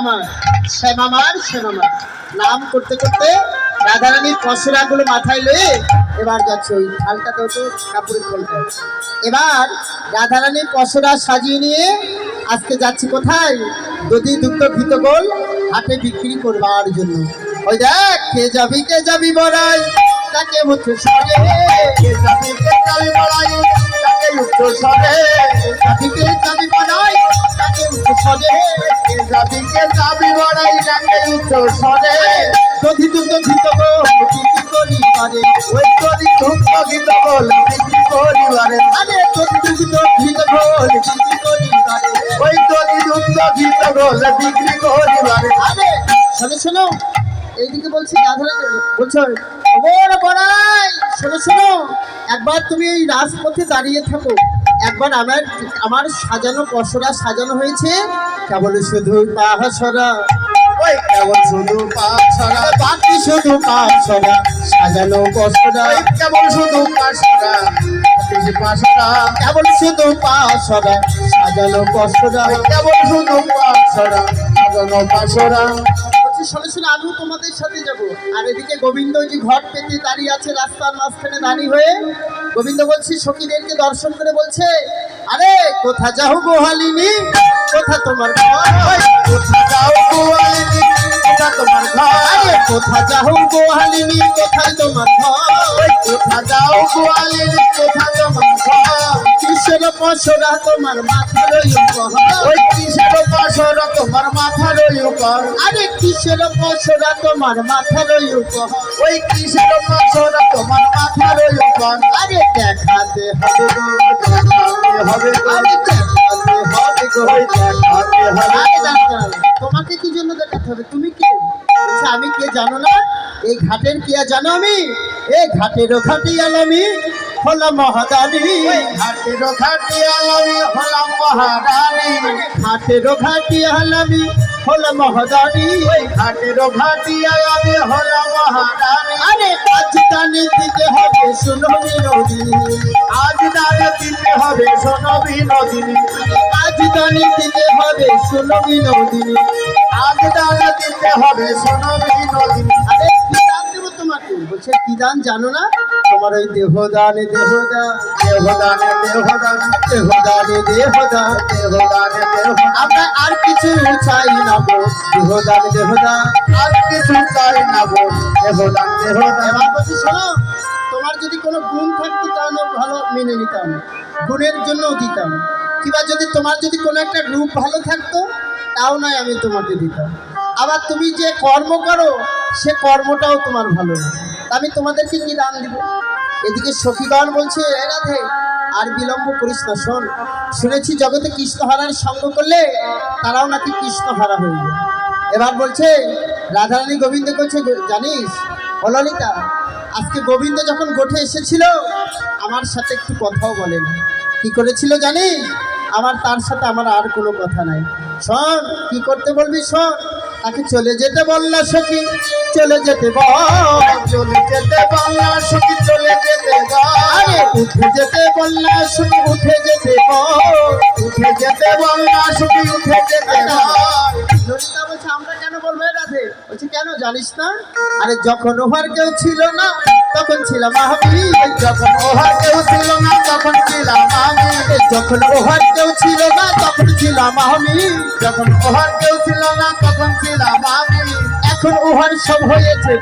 শ্যামামার শ্যামামার শ্যামামার নাম করতে করতে রাধারানীর পশরাগুলো মাথায় লয়ে এবার যাচ্ছে ওই ঢালটাতেও তো কাপড়ের খোলটা। এবার রাধারানীর পশরা সাজিয়ে নিয়ে আজকে যাচ্ছি কোথায়? দধি দুগ্ধ ঘৃত গোল হাটে বিক্রি করবার জন্য। ওই দেখ কে যাবি বড়াই তাকে উচ্চ স্বরে, কে যাবি বড়াই তাকে উচ্চ স্বরে, কে যাবি বড়াই তাকে উচ্চ স্বরে, কে যাবি বড়াই তাকে উচ্চ স্বরে। দধি দুগ্ধ ঘৃত গোল বিক্রি করিবারে, ওই দধি দুগ্ধ ঘৃত গোল বিক্রি করিবারে, আরে দধি দুগ্ধ ঘৃত গোল বিক্রি করিবারে, ওই দধি দুগ্ধ ঘৃত গোল বিক্রি করিবারে। আরে শোনো শোনো, এইদিকে বলছি রাধারানী বলছো বড় বড়াই, শোনো শোনো, একবার তুমি এই রাজপথে দাঁড়িয়ে থাকো, একবার আমার সাজানো পশরা সাজানো হয়েছে, কেবল শুধু পাহাসরা, ওই কেবল শুধু পাহাসরা, বাকি শুধু পাহাসরা সাজানো পশরা, কেবল শুধু পাহাসরা, কেবল শুধু পাহাসরা সাজানো পশরা, কেবল শুধু পাহাসরা সাজানো পশরা। শোনো শোনো, আমিও তোমাদের সাথে যাব। আর এদিকে গোবিন্দ যে ঘট পেতে দাঁড়িয়ে আছে রাস্তার মাঝখানে দাঁড়িয়ে হয়ে, গোবিন্দ বলছি সখীদেরকে দর্শন করে বলছে, আরে কোথা যাও গোহালিনী, কোথা তোমার ঘর, কোথা যাও গোহালিনী কোথা তোমার ঘর, আরে কোথা যাও গোহালিনী কোথায় তোমার ঘর, কোথা যাও গোহালিনী কোথা তোমার ঘর, কিসের পশরা তোমার মাথার উপর, ওই কিসের পশরা তোমার মাথার উপর, আরে কিসের পশরা তোমার মাথার উপর, ওই কিসের পশরা তোমার মাথার উপর, আরে দেখাতে হবে গো, দেখাতে হবে গো, আরে দেখাতে হবে গো, দেখাতে হবে। তোমাকে কি জন্য দেখাতে হবে? তুমি কে? আচ্ছা আমি কে জানো না? এই ঘাটের কে জানো? আমি এই ঘাটেরও ঘাটিয়াল, আমি হলাম মহারানী, ঘাটেরও ঘাটিয়াল আমি হলাম মহারানী, ঘাটেরও ঘাটিয়াল আমি হলাম মহারানী, ঘাটেরও ঘাটিয়াল আমি হলাম মহারানী। আরে আজ দানে দিতে হবে শোনো বিনোদিনী, আজ দানে দিতে হবে শোনো বিনোদিনী, আজ দানে দিতে হবে শোনো বিনোদিনী, আজ দানে দিতে হবে শোনো বিনোদিনী। আরে কি দান দেবো তোমাকে? বলছে কি দান জানো না? তোমার ওই দেহদানে দেহদান, দেহদানে দেহদান, দেহদানে দেহদান, দেহদানে দেহদান, আমরা আর কিছু চাই না গো, দেহদান দেহদান, আর কিছু চাই না গো, দেহদান দেহদান। এবার বলছি শোনো, তোমার যদি কোনো গুণ থাকতো তাহলে ভালো মেনে নিতাম, গুণের জন্য দিতাম, কিংবা যদি তোমার যদি কোনো একটা রূপ ভালো থাকতো তাও নয় আমি তোমাকে দিতাম। আবার তুমি যে কর্ম করো সে কর্মটাও তোমার ভালো না, আমি তোমাদেরকে কি দান দিব? এদিকে সখীগণ বলছে এ রাধে আর বিলম্ব করিস না, শোন, শুনেছি জগতে কৃষ্ণহারার সঙ্গ করলে তারাও নাকি কৃষ্ণহারা হয়ে যায়। এবার বলছে রাধারানী গোবিন্দ বলছে জানিস ললিতা, আজকে গোবিন্দ যখন গোঠে এসেছিল আমার সাথে একটু কথাও বলেন, কি করেছিল জানিস? আমার তার সাথে আমার আর কোনো কথা নাই। শোন কি করতে বলবি শোন, তাকে চলে যেতে বললা সখী, চলে যেতে বল, চলে যেতে বললা সখী, চলে যেতে বল, আরে উঠে যেতে বললা সখী, উঠে যেতে বল, উঠে যেতে বললা সখী, উঠে যেতে বল। ললিতা বলছে আমরা কেন বলবো? রাধে বলছে কেন জানিস না? আরে যখন ওহার কেউ ছিল না তখন ছিলাম আমি, যখন ওহার কেউ ছিল না তখন ছিলাম আমি, যখন ওহার কেউ ছিল না তখন ছিলাম আমি, যখন ওহার কেউ ছিল না তখন ছিলাম আমি, এখন ওহার সব হয়েছে